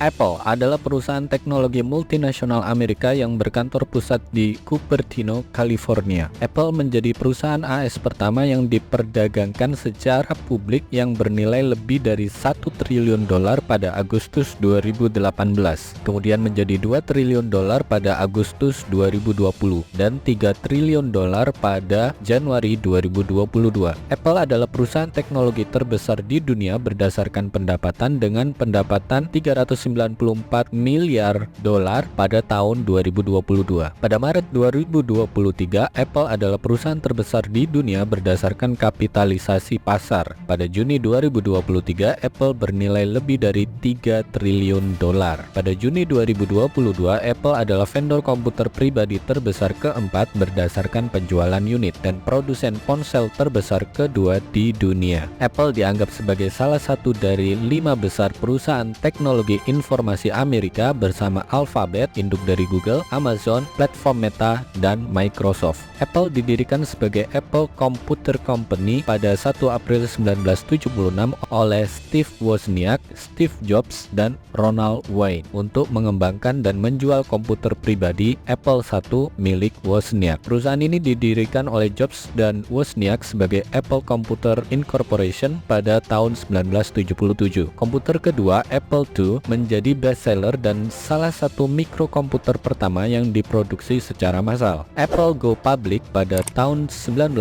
Apple adalah perusahaan teknologi multinasional Amerika yang berkantor pusat di Cupertino, California. Apple menjadi perusahaan AS pertama yang diperdagangkan secara publik yang bernilai lebih dari 1 triliun dolar pada Agustus 2018, kemudian menjadi 2 triliun dolar pada Agustus 2020 dan 3 triliun dolar pada Januari 2022. Apple adalah perusahaan teknologi terbesar di dunia berdasarkan pendapatan dengan pendapatan 394 miliar dolar pada tahun 2022. Pada Maret 2023, Apple adalah perusahaan terbesar di dunia berdasarkan kapitalisasi pasar. Pada Juni 2023, Apple bernilai lebih dari 3 triliun dolar. Pada Juni 2022, Apple adalah vendor komputer pribadi terbesar keempat berdasarkan penjualan unit dan produsen ponsel terbesar kedua di dunia. Apple dianggap sebagai salah satu dari 5 besar perusahaan teknologi informasi Amerika bersama Alphabet, induk dari Google, Amazon, platform Meta, dan Microsoft. Apple didirikan sebagai Apple Computer Company pada 1 April 1976 oleh Steve Wozniak, Steve Jobs, dan Ronald Wayne untuk mengembangkan dan menjual komputer pribadi Apple I milik Wozniak. Perusahaan ini didirikan oleh Jobs dan Wozniak sebagai Apple Computer Incorporation pada tahun 1977. Komputer kedua, Apple II, menjadi bestseller dan salah satu mikrokomputer pertama yang diproduksi secara massal. Apple go public pada tahun 1980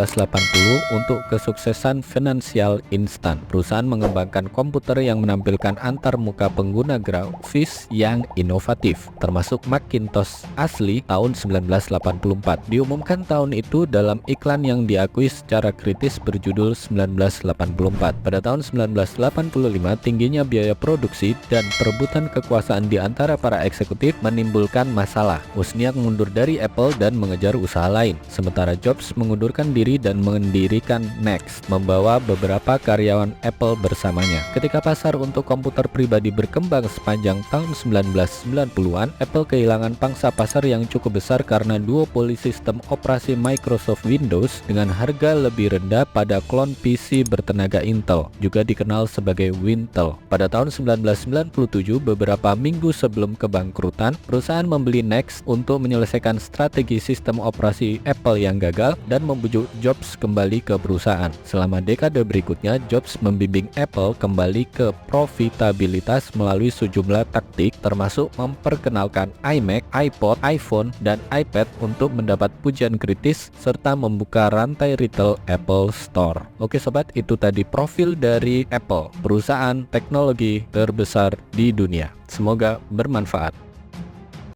untuk kesuksesan finansial instan. Perusahaan mengembangkan komputer yang menampilkan antarmuka pengguna grafis yang inovatif, termasuk Macintosh asli tahun 1984. Diumumkan tahun itu dalam iklan yang diakui secara kritis berjudul 1984. Pada tahun 1985, tingginya biaya produksi dan perebutan kekuasaan di antara para eksekutif menimbulkan masalah. Wozniak mundur dari Apple dan mengejar usaha lain, sementara Jobs mengundurkan diri dan mendirikan Next, membawa beberapa karyawan Apple bersamanya. Ketika pasar untuk komputer pribadi berkembang sepanjang tahun 1990-an, Apple kehilangan pangsa pasar yang cukup besar karena duopoli sistem operasi Microsoft Windows dengan harga lebih rendah pada klon PC bertenaga Intel, juga dikenal sebagai Wintel. Pada tahun 1997, beberapa minggu sebelum kebangkrutan, perusahaan membeli Next untuk menyelesaikan strategi sistem operasi Apple yang gagal dan membujuk Jobs kembali ke perusahaan. Selama dekade berikutnya, Jobs membimbing Apple kembali ke profitabilitas melalui sejumlah taktik, termasuk memperkenalkan iMac, iPod, iPhone, dan iPad untuk mendapat pujian kritis serta membuka rantai retail Apple Store. Oke sobat, itu tadi profil dari Apple, perusahaan teknologi terbesar di dunia. Semoga bermanfaat.